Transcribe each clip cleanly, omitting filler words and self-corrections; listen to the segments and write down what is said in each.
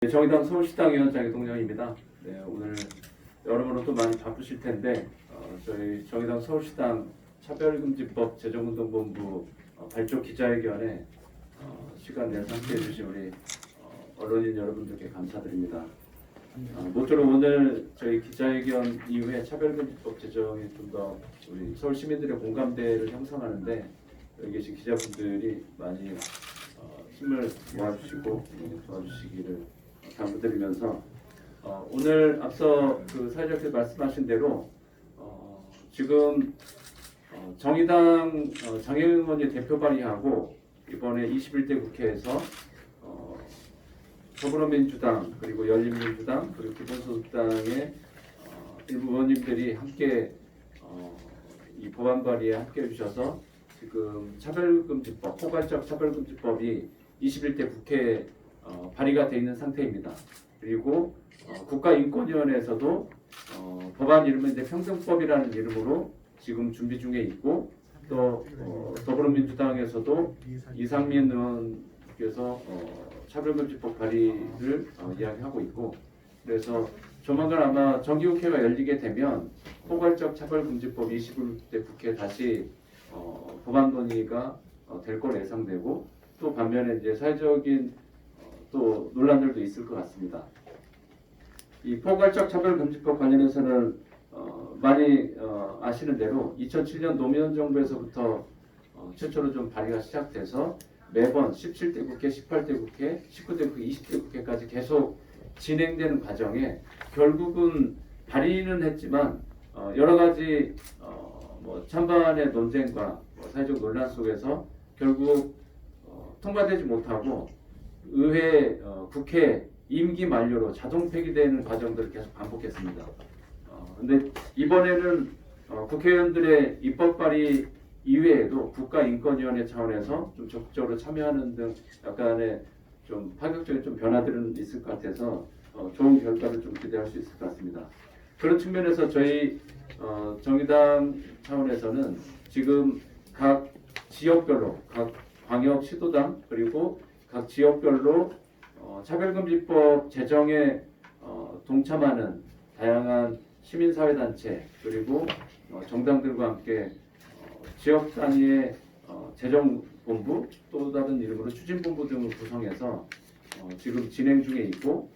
네, 정의당 서울시당 위원장 이동영입니다. 네, 오늘 여러분은 또 많이 바쁘실 텐데 저희 정의당 서울시당 차별금지법 재정운동본부 발족 기자회견에 시간 내서 함께해 주신 우리 언론인 여러분들께 감사드립니다. 모쪼록 오늘 저희 기자회견 이후에 차별금지법 제정이 좀 더 우리 서울 시민들의 공감대를 형성하는데 여기 계신 기자분들이 많이 힘을 모아주시고 도와주시기를 당부드리면서 오늘 앞서 그 사회자께서 말씀하신 대로 지금 정의당 장혜은 의원이 대표 발의하고 이번에 21대 국회에서 더불어민주당 그리고 열린민주당 그리고 기본소득당의 일부 의원님들이 함께 이 법안 발의에 함께 해주셔서 지금 차별금지법, 포괄적 차별금지법이 21대 국회에 발의가 되어 있는 상태입니다. 그리고 국가인권위원회에서도 법안 이름은 이제 평등법이라는 이름으로 지금 준비 중에 있고 또 더불어민주당에서도 이상민 의원께서 차별금지법 발의를 이야기하고 있고 그래서 조만간 아마 정기국회가 열리게 되면 포괄적 차별금지법 21대 국회 다시 법안 논의가 될 걸로 예상되고 또 반면에 이제 사회적인 또 논란들도 있을 것 같습니다. 이 포괄적 차별금지법 관련해서는 많이 아시는 대로 2007년 노무현 정부에서부터 최초로 좀 발의가 시작돼서 매번 17대 국회, 18대 국회, 19대 국회, 20대 국회까지 계속 진행되는 과정에 결국은 발의는 했지만 여러 가지 뭐 찬반의 논쟁과 사회적 논란 속에서 결국 통과되지 못하고 의회, 국회 임기 만료로 자동 폐기되는 과정들을 계속 반복했습니다. 근데 이번에는 국회의원들의 입법 발의 이외에도 국가인권위원회 차원에서 좀 적극적으로 참여하는 등 약간의 좀 파격적인 좀 변화들은 있을 것 같아서 좋은 결과를 좀 기대할 수 있을 것 같습니다. 그런 측면에서 저희 정의당 차원에서는 지금 각 지역별로 각 광역 시도당 그리고 각 지역별로 차별금지법 제정에 동참하는 다양한 시민사회단체 그리고 정당들과 함께 지역 단위의 재정본부 또 다른 이름으로 추진본부 등을 구성해서 지금 진행 중에 있고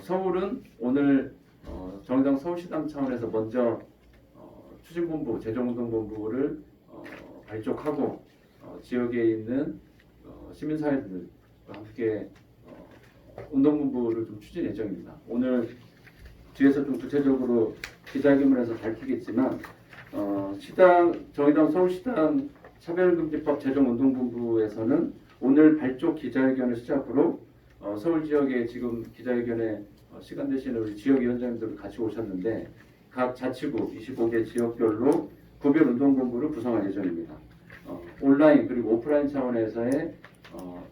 서울은 오늘 정의당 서울시당 차원에서 먼저 추진본부 재정운동본부를 발족하고 지역에 있는 시민사회들과 함께 운동본부를 좀 추진 예정입니다. 오늘 뒤에서 좀 구체적으로 기자회견에서 밝히겠지만 정의당 서울시당 차별금지법 재정운동본부에서는 오늘 발족 기자회견을 시작으로 서울 지역에 지금 기자회견에 시간 되시는 우리 지역위원장님들 같이 오셨는데 각 자치구 25개 지역별로 구별 운동본부를 구성할 예정입니다. 온라인 그리고 오프라인 차원에서의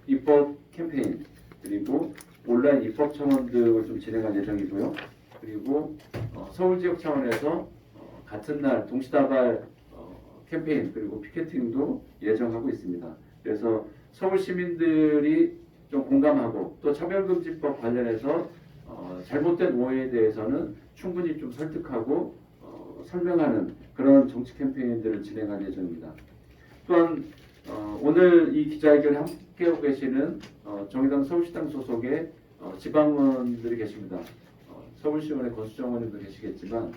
입법 캠페인 그리고 온라인 입법 청원 등을 좀 진행할 예정이고요. 그리고 서울 지역 차원에서 같은 날 동시다발 캠페인 그리고 피켓팅도 예정하고 있습니다. 그래서 서울 시민들이 좀 공감하고 또 차별금지법 관련해서 잘못된 오해에 대해서는 충분히 좀 설득하고 설명하는 그런 정치 캠페인들을 진행할 예정입니다. 또한 오늘 이 기자회견에 함께하고 계시는 정의당 서울시당 소속의 지방의원들이 계십니다. 서울시의원의 권수정 의원님도 계시겠지만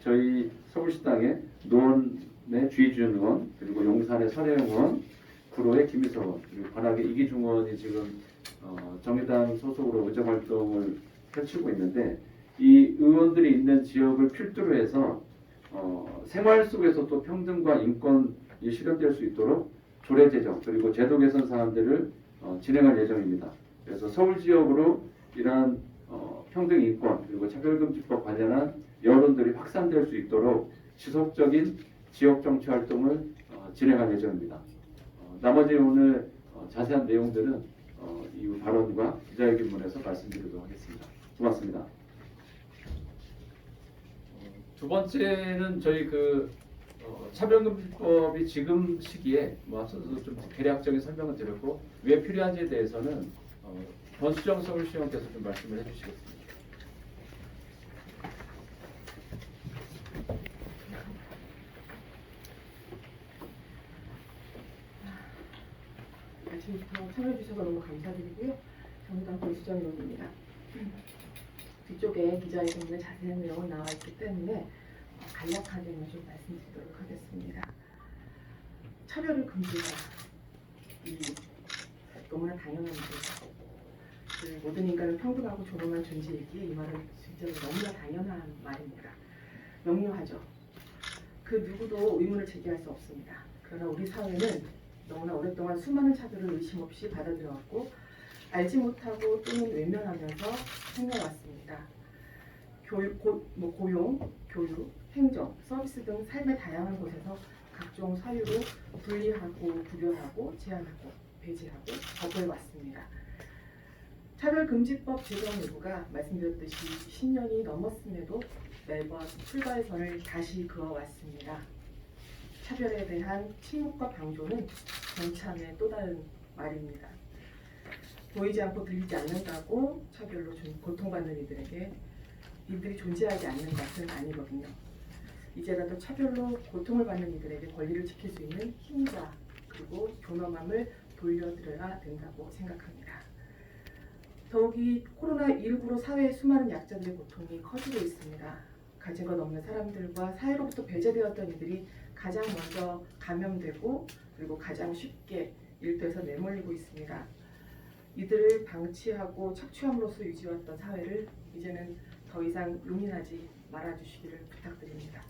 저희 서울시당의 노원의 주희준 의원 그리고 용산의 설혜영 의원 구로의 김희석 의원 그리고 관악의 이기중 의원이 지금 정의당 소속으로 의정활동을 펼치고 있는데 이 의원들이 있는 지역을 필두로 해서 생활 속에서 또 평등과 인권이 실현될 수 있도록 조례 제정 그리고 제도 개선 사안들을 진행할 예정입니다. 그래서 서울 지역으로 이러한 평등 인권 그리고 차별금지법 관련한 여론들이 확산될 수 있도록 지속적인 지역 정치 활동을 진행할 예정입니다. 나머지 오늘 자세한 내용들은 이후 발언과 기자회견문에서 말씀드리도록 하겠습니다. 고맙습니다. 두 번째는 저희 차별금지법이 지금 시기에 앞서서 좀 대략적인 설명을 드렸고 왜 필요한지에 대해서는 권수정 서울시장께서 좀 말씀을 해주시겠습니다. 아침부터 참여해주셔서 너무 감사드리고요. 정의당 권수정입니다. 뒤쪽에 기자회견에 자세한 내용이 나와 있기 때문에 간략하게만 좀 말씀드리도록 하겠습니다. 차별을 금지하라. 너무나 당연한 일이고 모든 인간은 평등하고 존엄한 존재이기에 이 말은 진짜 너무나 당연한 말입니다. 명료하죠. 그 누구도 의문을 제기할 수 없습니다. 그러나 우리 사회는 너무나 오랫동안 수많은 차별을 의심 없이 받아들여왔고 알지 못하고 또는 외면하면서 행해왔습니다. 고용, 교육, 행정, 서비스 등 삶의 다양한 곳에서 각종 사유로 분리하고 구별하고 제한하고 배제하고 거부해왔습니다. 차별금지법 제정 여부가 말씀드렸듯이 10년이 넘었음에도 매번 출발의 선을 다시 그어왔습니다. 차별에 대한 침묵과 방조는 정참의 또 다른 말입니다. 보이지 않고 들리지 않는다고 차별로 고통받는 이들이 존재하지 않는 것은 아니거든요. 이제라도 차별로 고통을 받는 이들에게 권리를 지킬 수 있는 힘과 그리고 존엄함을 돌려드려야 된다고 생각합니다. 더욱이 코로나19로 사회의 수많은 약자들의 고통이 커지고 있습니다. 가진 것 없는 사람들과 사회로부터 배제되었던 이들이 가장 먼저 감염되고 그리고 가장 쉽게 일터에서 내몰리고 있습니다. 이들을 방치하고 착취함으로써 유지해왔던 사회를 이제는 더 이상 용인하지 말아주시기를 부탁드립니다.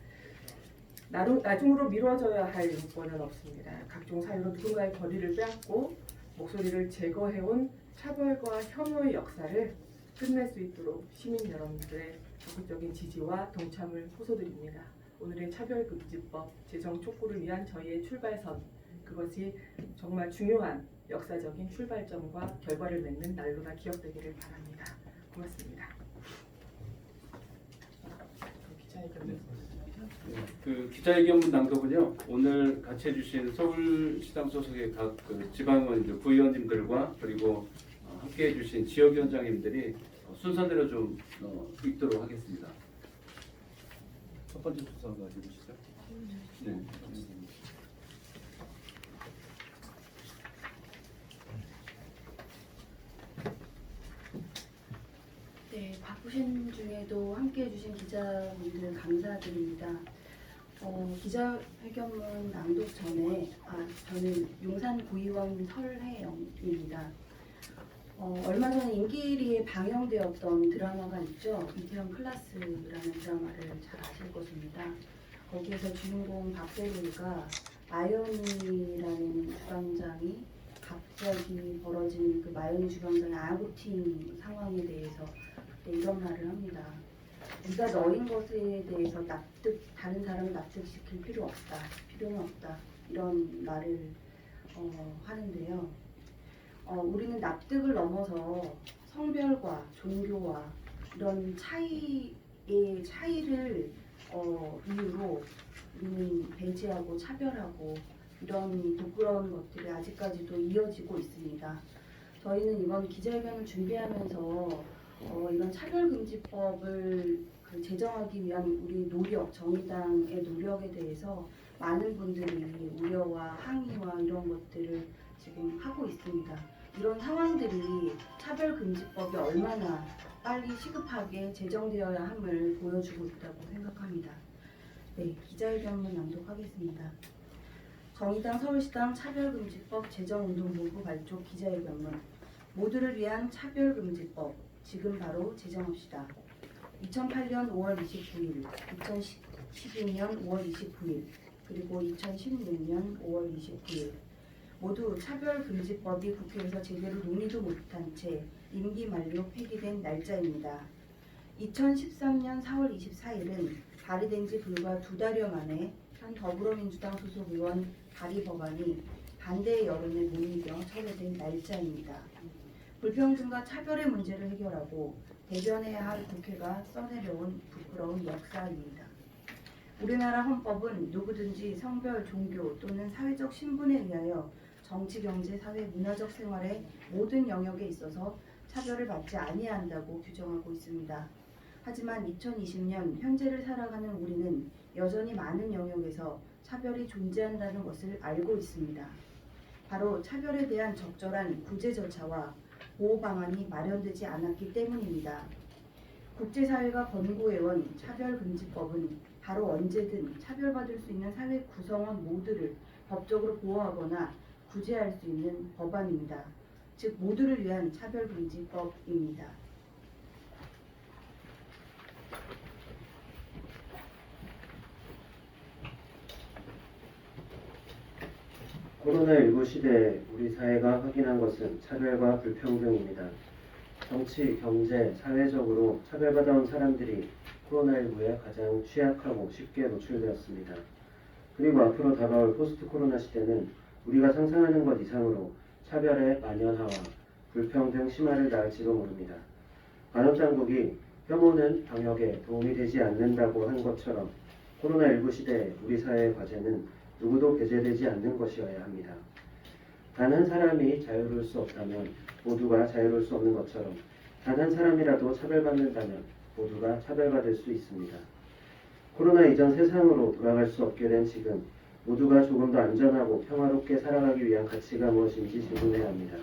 나중으로 미뤄져야 할 인권은 없습니다. 각종 사유로 누군가의 권리를 빼앗고 목소리를 제거해온 차별과 혐오의 역사를 끝낼 수 있도록 시민 여러분들의 적극적인 지지와 동참을 호소드립니다. 오늘의 차별금지법 제정 촉구를 위한 저희의 출발선, 그것이 정말 중요한 역사적인 출발점과 결과를 맺는 날로나 기억되기를 바랍니다. 고맙습니다. 그 기자회견문 낭독은요, 오늘 같이 해주신 서울시당 소속의 각 지방의원, 부의원님들과 그리고 함께 해주신 지역위원장님들이 순서대로 좀 읽도록 하겠습니다. 첫 번째 순서가 읽으시죠. 네. 네, 바쁘신 중에도 함께 해주신 기자분들 감사드립니다. 기자회견문 낭독 전에 저는 용산구의원 설혜영입니다. 얼마 전에 임기리에 방영되었던 드라마가 있죠. 이태원 클라스라는 드라마를 잘 아실 것입니다. 거기에서 주인공 박대리가 마연이라는 주방장이 갑자기 벌어진 그 마연이 주방장의 아구팅 상황에 대해서 그때 이런 말을 합니다. 네가 너인 것에 대해서 다른 사람을 납득시킬 필요는 없다. 이런 말을 하는데요. 우리는 납득을 넘어서 성별과 종교와 이런 차이를 이유로 우리는 배제하고 차별하고 이런 부끄러운 것들이 아직까지도 이어지고 있습니다. 저희는 이번 기자회견을 준비하면서 이런 차별금지법을 제정하기 위한 우리 정의당의 노력에 대해서 많은 분들이 우려와 항의와 이런 것들을 지금 하고 있습니다. 이런 상황들이 차별금지법이 얼마나 빨리 시급하게 제정되어야 함을 보여주고 있다고 생각합니다. 네, 기자회견문 낭독하겠습니다. 정의당 서울시당 차별금지법 제정운동본부 발족 기자회견문. 모두를 위한 차별금지법 지금 바로 제정합시다. 2008년 5월 29일, 2012년 5월 29일, 그리고 2016년 5월 29일 모두 차별금지법이 국회에서 제대로 논의도 못한 채 임기 만료 폐기된 날짜입니다. 2013년 4월 24일은 발의된 지 불과 2달여 만에 현 더불어민주당 소속 의원 발의 법안이 반대의 여론에 못 이겨 철회된 날짜입니다. 불평등과 차별의 문제를 해결하고 대변해야 할 국회가 써내려온 부끄러운 역사입니다. 우리나라 헌법은 누구든지 성별, 종교 또는 사회적 신분에 의하여 정치, 경제, 사회, 문화적 생활의 모든 영역에 있어서 차별을 받지 아니한다고 규정하고 있습니다. 하지만 2020년 현재를 살아가는 우리는 여전히 많은 영역에서 차별이 존재한다는 것을 알고 있습니다. 바로 차별에 대한 적절한 구제 절차와 보호 방안이 마련되지 않았기 때문입니다. 국제사회가 권고해온 차별금지법은 바로 언제든 차별받을 수 있는 사회 구성원 모두를 법적으로 보호하거나 구제할 수 있는 법안입니다. 즉 모두를 위한 차별금지법입니다. 코로나19 시대에 우리 사회가 확인한 것은 차별과 불평등입니다. 정치, 경제, 사회적으로 차별받아온 사람들이 코로나19에 가장 취약하고 쉽게 노출되었습니다. 그리고 앞으로 다가올 포스트 코로나 시대는 우리가 상상하는 것 이상으로 차별의 만연화와 불평등 심화를 낳을지도 모릅니다. 방역당국이 혐오는 방역에 도움이 되지 않는다고 한 것처럼 코로나19 시대에 우리 사회의 과제는 누구도 배제되지 않는 것이어야 합니다. 단 한 사람이 자유로울 수 없다면 모두가 자유로울 수 없는 것처럼 단 한 사람이라도 차별받는다면 모두가 차별받을 수 있습니다. 코로나 이전 세상으로 돌아갈 수 없게 된 지금 모두가 조금 더 안전하고 평화롭게 살아가기 위한 가치가 무엇인지 질문해야 합니다.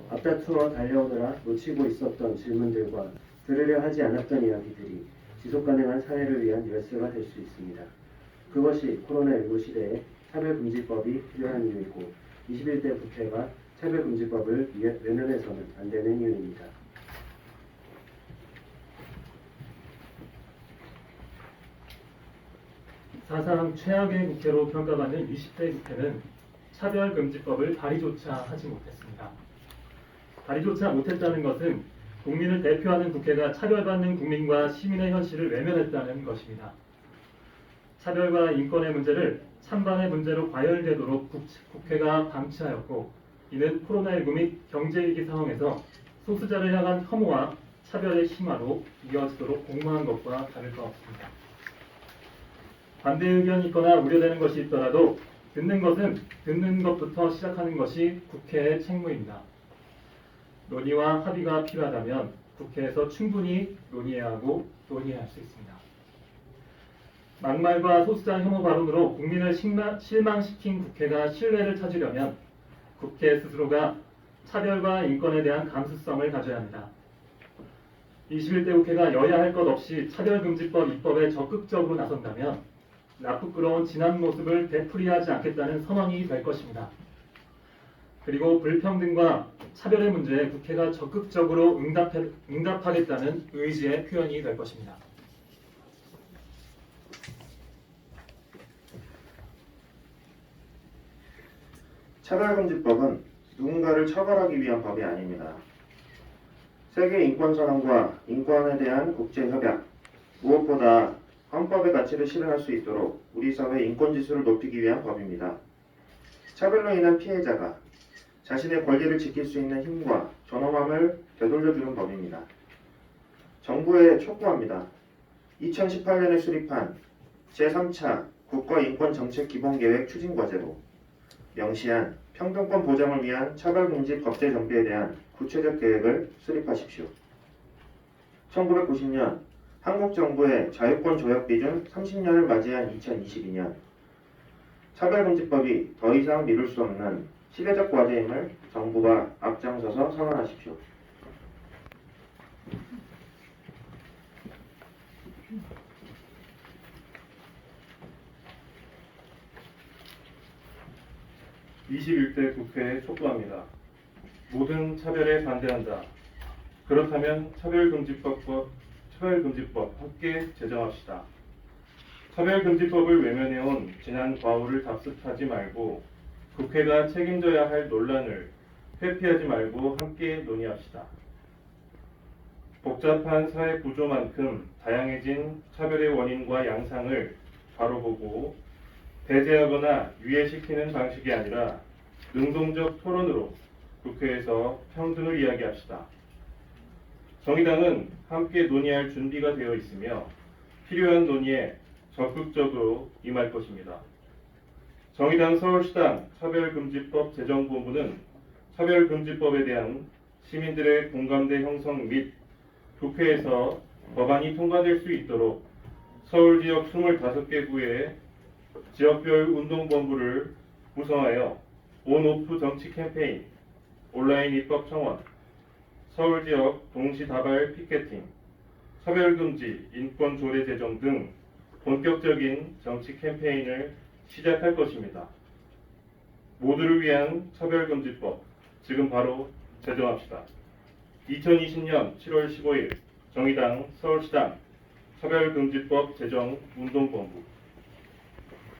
앞다투어 달려오느라 놓치고 있었던 질문들과 들으려 하지 않았던 이야기들이 지속가능한 사회를 위한 열쇠가 될 수 있습니다. 그것이 코로나19 시대에 차별금지법이 필요한 이유이고 21대 국회가 차별금지법을 외면해서는 안 되는 이유입니다. 사상 최악의 국회로 평가받는 20대 국회는 차별금지법을 발의조차 하지 못했습니다. 발의조차 못했다는 것은 국민을 대표하는 국회가 차별받는 국민과 시민의 현실을 외면했다는 것입니다. 차별과 인권의 문제를 찬반의 문제로 과열되도록 국회가 방치하였고, 이는 코로나19 및 경제위기 상황에서 소수자를 향한 혐오와 차별의 심화로 이어지도록 공모한 것과 다를 바 없습니다. 반대 의견이 있거나 우려되는 것이 있더라도 듣는 것은 듣는 것부터 시작하는 것이 국회의 책무입니다. 논의와 합의가 필요하다면 국회에서 충분히 논의해야 하고 논의할 수 있습니다. 막말과 소수자 혐오 발언으로 국민을 실망시킨 국회가 신뢰를 찾으려면 국회 스스로가 차별과 인권에 대한 감수성을 가져야 합니다. 21대 국회가 여야 할 것 없이 차별금지법 입법에 적극적으로 나선다면 나쁘끄러운 지난 모습을 되풀이하지 않겠다는 선언이 될 것입니다. 그리고 불평등과 차별의 문제에 국회가 적극적으로 응답하겠다는 의지의 표현이 될 것입니다. 차별금지법은 누군가를 처벌하기 위한 법이 아닙니다. 세계 인권선언과 인권에 대한 국제협약, 무엇보다 헌법의 가치를 실현할 수 있도록 우리 사회 인권지수를 높이기 위한 법입니다. 차별로 인한 피해자가 자신의 권리를 지킬 수 있는 힘과 존엄함을 되돌려주는 법입니다. 정부에 촉구합니다. 2018년에 수립한 제3차 국가인권정책기본계획 추진과제로 명시한 평등권 보장을 위한 차별금지 법제 정비에 대한 구체적 계획을 수립하십시오. 1990년 한국 정부의 자유권 조약 비준 30년을 맞이한 2022년 차별금지법이 더 이상 미룰 수 없는 시대적 과제임을 정부가 앞장서서 선언하십시오. (21대) 국회에 촉구합니다. 모든 차별에 반대한다. 그렇다면 차별금지법 함께 제정합시다. 차별금지법을 외면해온 지난 과오를 답습하지 말고 국회가 책임져야 할 논란을 회피하지 말고 함께 논의합시다. 복잡한 사회 구조만큼 다양해진 차별의 원인과 양상을 바로보고 배제하거나 유예시키는 방식이 아니라 능동적 토론으로 국회에서 평등을 이야기합시다. 정의당은 함께 논의할 준비가 되어 있으며 필요한 논의에 적극적으로 임할 것입니다. 정의당 서울시당 차별금지법 제정본부는 차별금지법에 대한 시민들의 공감대 형성 및 국회에서 법안이 통과될 수 있도록 서울 지역 25개 구의 지역별 운동본부를 구성하여 온오프 정치 캠페인, 온라인 입법 청원, 서울 지역 동시다발 피켓팅, 차별금지, 인권조례 제정 등 본격적인 정치 캠페인을 시작할 것입니다. 모두를 위한 차별금지법, 지금 바로 제정합시다. 2020년 7월 15일 정의당 서울시당 차별금지법 제정 운동본부